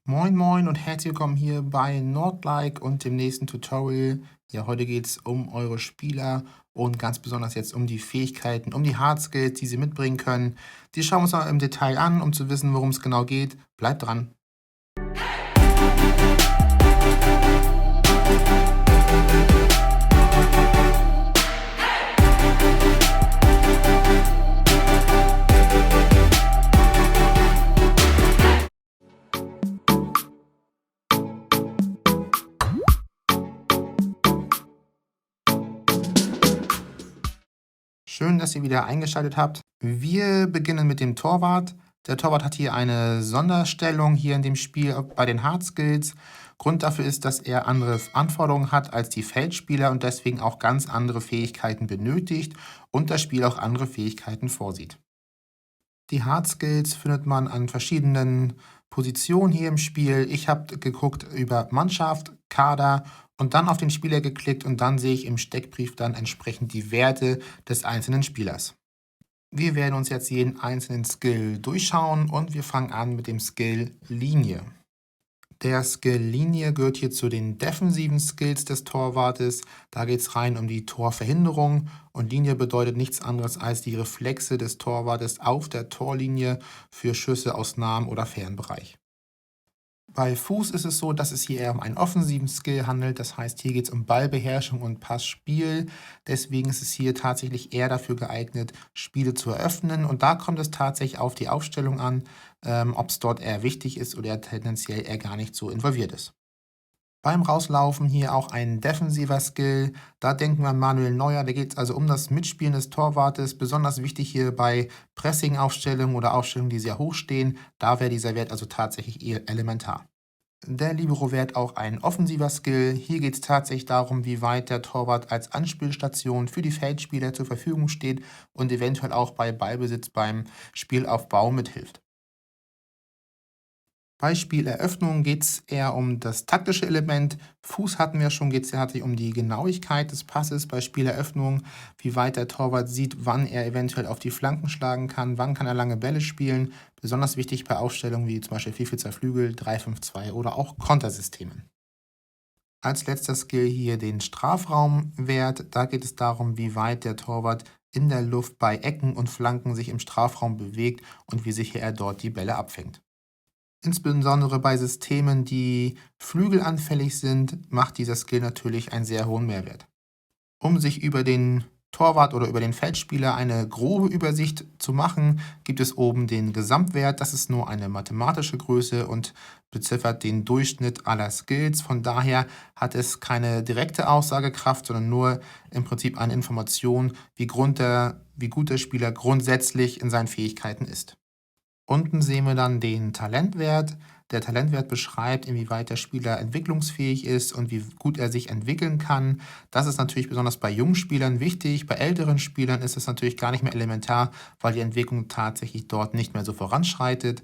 Moin Moin und herzlich willkommen hier bei Nordlike und dem nächsten Tutorial. Ja, heute geht es um eure Spieler und ganz besonders jetzt um die Fähigkeiten, um die Hard Skills, die sie mitbringen können. Die schauen wir uns mal im Detail an, um zu wissen, worum es genau geht. Bleibt dran. Schön, dass ihr wieder eingeschaltet habt. Wir beginnen mit dem Torwart. Der Torwart hat hier eine Sonderstellung hier in dem Spiel bei den Hard Skills. Grund dafür ist, dass er andere Anforderungen hat als die Feldspieler und deswegen auch ganz andere Fähigkeiten benötigt und das Spiel auch andere Fähigkeiten vorsieht. Die Hard Skills findet man an verschiedenen Positionen hier im Spiel. Ich habe geguckt über Mannschaft, Kader und dann auf den Spieler geklickt und dann sehe ich im Steckbrief dann entsprechend die Werte des einzelnen Spielers. Wir werden uns jetzt jeden einzelnen Skill durchschauen und wir fangen an mit dem Skill Linie. Der Skill Linie gehört hier zu den defensiven Skills des Torwartes. Da geht es rein um die Torverhinderung und Linie bedeutet nichts anderes als die Reflexe des Torwartes auf der Torlinie für Schüsse aus nahem oder fernem Bereich. Bei Fuß ist es so, dass es hier eher um einen offensiven Skill handelt. Das heißt, hier geht es um Ballbeherrschung und Passspiel. Deswegen ist es hier tatsächlich eher dafür geeignet, Spiele zu eröffnen. Und da kommt es tatsächlich auf die Aufstellung an, ob es dort eher wichtig ist oder tendenziell eher gar nicht so involviert ist. Beim Rauslaufen hier auch ein defensiver Skill. Da denken wir an Manuel Neuer. Da geht es also um das Mitspielen des Torwartes. Besonders wichtig hier bei Pressing-Aufstellungen oder Aufstellungen, die sehr hoch stehen. Da wäre dieser Wert also tatsächlich eher elementar. Der Libero-Wert auch ein offensiver Skill. Hier geht es tatsächlich darum, wie weit der Torwart als Anspielstation für die Feldspieler zur Verfügung steht und eventuell auch bei Ballbesitz beim Spielaufbau mithilft. Bei Spieleröffnung geht es eher um das taktische Element. Fuß hatten wir schon, geht es ja um die Genauigkeit des Passes bei Spieleröffnung, wie weit der Torwart sieht, wann er eventuell auf die Flanken schlagen kann, wann kann er lange Bälle spielen. Besonders wichtig bei Aufstellungen wie zum Beispiel 4-4-2 Flügel, 3-5-2 oder auch Kontersystemen. Als letzter Skill hier den Strafraumwert. Da geht es darum, wie weit der Torwart in der Luft bei Ecken und Flanken sich im Strafraum bewegt und wie sicher er dort die Bälle abfängt. Insbesondere bei Systemen, die flügelanfällig sind, macht dieser Skill natürlich einen sehr hohen Mehrwert. Um sich über den Torwart oder über den Feldspieler eine grobe Übersicht zu machen, gibt es oben den Gesamtwert. Das ist nur eine mathematische Größe und beziffert den Durchschnitt aller Skills. Von daher hat es keine direkte Aussagekraft, sondern nur im Prinzip eine Information, wie gut der Spieler grundsätzlich in seinen Fähigkeiten ist. Unten sehen wir dann den Talentwert. Der Talentwert beschreibt, inwieweit der Spieler entwicklungsfähig ist und wie gut er sich entwickeln kann. Das ist natürlich besonders bei jungen Spielern wichtig. Bei älteren Spielern ist es natürlich gar nicht mehr elementar, weil die Entwicklung tatsächlich dort nicht mehr so voranschreitet.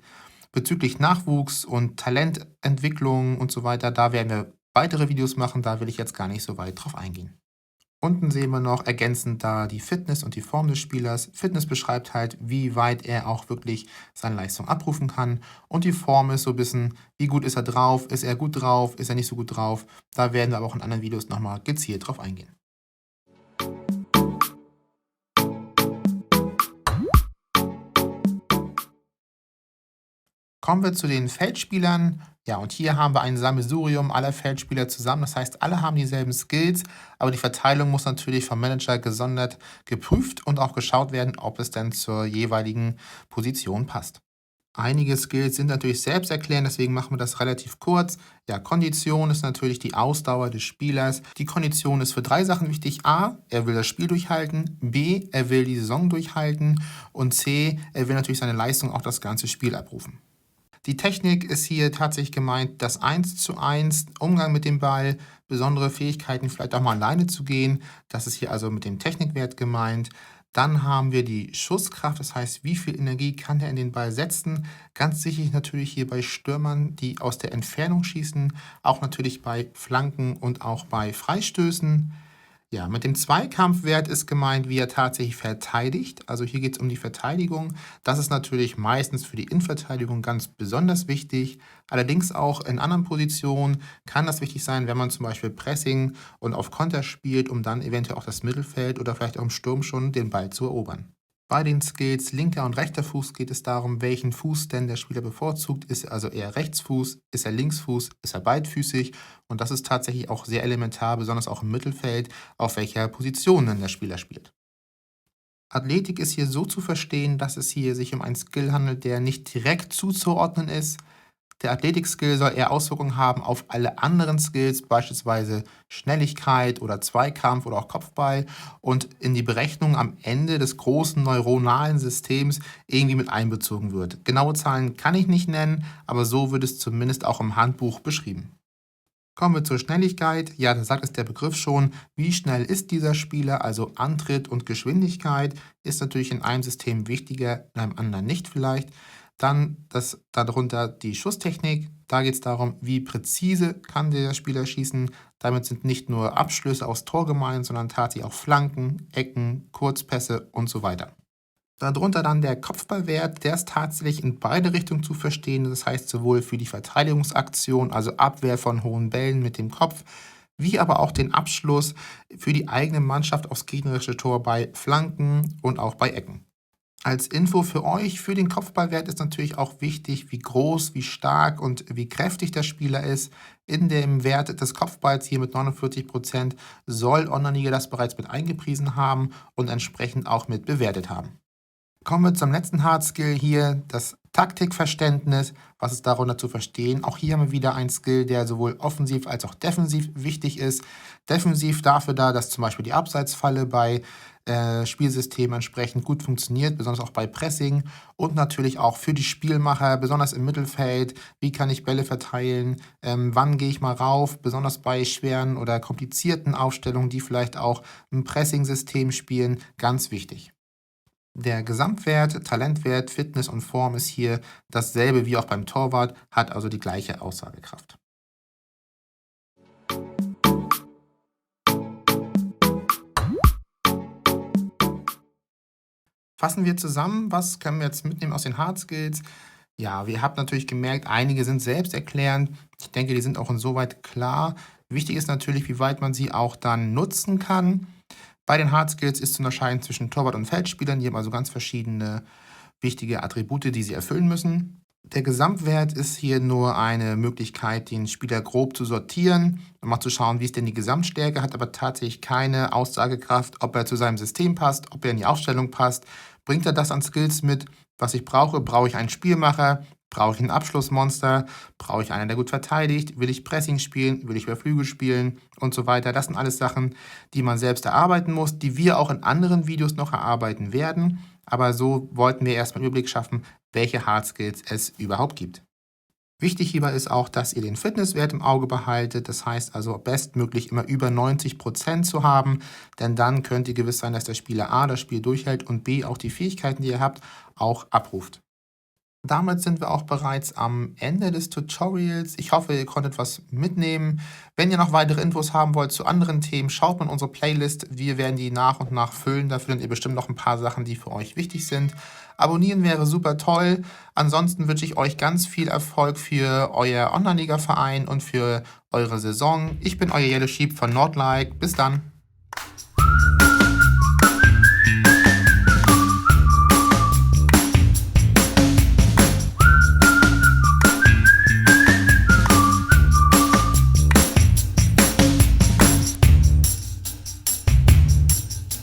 Bezüglich Nachwuchs und Talententwicklung und so weiter, da werden wir weitere Videos machen. Da will ich jetzt gar nicht so weit drauf eingehen. Unten sehen wir noch ergänzend da die Fitness und die Form des Spielers. Fitness beschreibt halt, wie weit er auch wirklich seine Leistung abrufen kann. Und die Form ist so ein bisschen, wie gut ist er drauf, ist er gut drauf, ist er nicht so gut drauf. Da werden wir aber auch in anderen Videos nochmal gezielt drauf eingehen. Kommen wir zu den Feldspielern. Ja, und hier haben wir ein Sammelsurium aller Feldspieler zusammen. Das heißt, alle haben dieselben Skills, aber die Verteilung muss natürlich vom Manager gesondert geprüft und auch geschaut werden, ob es denn zur jeweiligen Position passt. Einige Skills sind natürlich selbsterklärend, deswegen machen wir das relativ kurz. Ja, Kondition ist natürlich die Ausdauer des Spielers. Die Kondition ist für drei Sachen wichtig. A, er will das Spiel durchhalten. B, er will die Saison durchhalten. Und C, er will natürlich seine Leistung auch das ganze Spiel abrufen. Die Technik ist hier tatsächlich gemeint, das 1:1, Umgang mit dem Ball, besondere Fähigkeiten, vielleicht auch mal alleine zu gehen. Das ist hier also mit dem Technikwert gemeint. Dann haben wir die Schusskraft, das heißt, wie viel Energie kann er in den Ball setzen. Ganz sicher natürlich hier bei Stürmern, die aus der Entfernung schießen, auch natürlich bei Flanken und auch bei Freistößen. Ja, mit dem Zweikampfwert ist gemeint, wie er tatsächlich verteidigt. Also hier geht es um die Verteidigung. Das ist natürlich meistens für die Innenverteidigung ganz besonders wichtig. Allerdings auch in anderen Positionen kann das wichtig sein, wenn man zum Beispiel Pressing und auf Konter spielt, um dann eventuell auch das Mittelfeld oder vielleicht auch im Sturm schon den Ball zu erobern. Bei den Skills linker und rechter Fuß geht es darum, welchen Fuß denn der Spieler bevorzugt. Ist er also eher Rechtsfuß, ist er Linksfuß, ist er beidfüßig? Und das ist tatsächlich auch sehr elementar, besonders auch im Mittelfeld, auf welcher Position denn der Spieler spielt. Athletik ist hier so zu verstehen, dass es hier sich um einen Skill handelt, der nicht direkt zuzuordnen ist. Der Athletik-Skill soll eher Auswirkungen haben auf alle anderen Skills, beispielsweise Schnelligkeit oder Zweikampf oder auch Kopfball und in die Berechnung am Ende des großen neuronalen Systems irgendwie mit einbezogen wird. Genaue Zahlen kann ich nicht nennen, aber so wird es zumindest auch im Handbuch beschrieben. Kommen wir zur Schnelligkeit. Ja, da sagt es der Begriff schon. Wie schnell ist dieser Spieler? Also Antritt und Geschwindigkeit ist natürlich in einem System wichtiger, in einem anderen nicht vielleicht. Dann darunter die Schusstechnik. Da geht es darum, wie präzise kann der Spieler schießen. Damit sind nicht nur Abschlüsse aufs Tor gemeint, sondern tatsächlich auch Flanken, Ecken, Kurzpässe und so weiter. Darunter dann der Kopfballwert, der ist tatsächlich in beide Richtungen zu verstehen. Das heißt sowohl für die Verteidigungsaktion, also Abwehr von hohen Bällen mit dem Kopf, wie aber auch den Abschluss für die eigene Mannschaft aufs gegnerische Tor bei Flanken und auch bei Ecken. Als Info für euch, für den Kopfballwert ist natürlich auch wichtig, wie groß, wie stark und wie kräftig der Spieler ist. In dem Wert des Kopfballs hier mit 49% soll Onaniga das bereits mit eingepriesen haben und entsprechend auch mit bewertet haben. Kommen wir zum letzten Hard Skill hier, das Taktikverständnis. Was ist darunter zu verstehen? Auch hier haben wir wieder einen Skill, der sowohl offensiv als auch defensiv wichtig ist. Defensiv dafür da, dass zum Beispiel die Abseitsfalle bei Spielsystemen entsprechend gut funktioniert, besonders auch bei Pressing und natürlich auch für die Spielmacher, besonders im Mittelfeld. Wie kann ich Bälle verteilen? Wann gehe ich mal rauf? Besonders bei schweren oder komplizierten Aufstellungen, die vielleicht auch ein Pressing-System spielen, ganz wichtig. Der Gesamtwert, Talentwert, Fitness und Form ist hier dasselbe wie auch beim Torwart, hat also die gleiche Aussagekraft. Fassen wir zusammen, was können wir jetzt mitnehmen aus den Hard Skills? Ja, ihr habt natürlich gemerkt, einige sind selbsterklärend. Ich denke, die sind auch insoweit klar. Wichtig ist natürlich, wie weit man sie auch dann nutzen kann. Bei den Hard Skills ist zu unterscheiden zwischen Torwart und Feldspielern. Die haben also ganz verschiedene wichtige Attribute, die sie erfüllen müssen. Der Gesamtwert ist hier nur eine Möglichkeit, den Spieler grob zu sortieren und mal zu schauen, wie ist denn die Gesamtstärke, hat aber tatsächlich keine Aussagekraft, ob er zu seinem System passt, ob er in die Aufstellung passt. Bringt er das an Skills mit, was ich brauche? Brauche ich einen Spielmacher? Brauche ich ein Abschlussmonster? Brauche ich einen, der gut verteidigt? Will ich Pressing spielen? Will ich über Flügel spielen? Und so weiter. Das sind alles Sachen, die man selbst erarbeiten muss, die wir auch in anderen Videos noch erarbeiten werden. Aber so wollten wir erstmal einen Überblick schaffen, welche Hard Skills es überhaupt gibt. Wichtig hierbei ist auch, dass ihr den Fitnesswert im Auge behaltet. Das heißt also bestmöglich immer über 90% zu haben, denn dann könnt ihr gewiss sein, dass der Spieler A das Spiel durchhält und B auch die Fähigkeiten, die ihr habt, auch abruft. Damit sind wir auch bereits am Ende des Tutorials. Ich hoffe, ihr konntet was mitnehmen. Wenn ihr noch weitere Infos haben wollt zu anderen Themen, schaut mal in unsere Playlist. Wir werden die nach und nach füllen. Da findet ihr bestimmt noch ein paar Sachen, die für euch wichtig sind. Abonnieren wäre super toll. Ansonsten wünsche ich euch ganz viel Erfolg für euer Online-Liga-Verein und für eure Saison. Ich bin euer Yellow Sheep von Nordlike. Bis dann.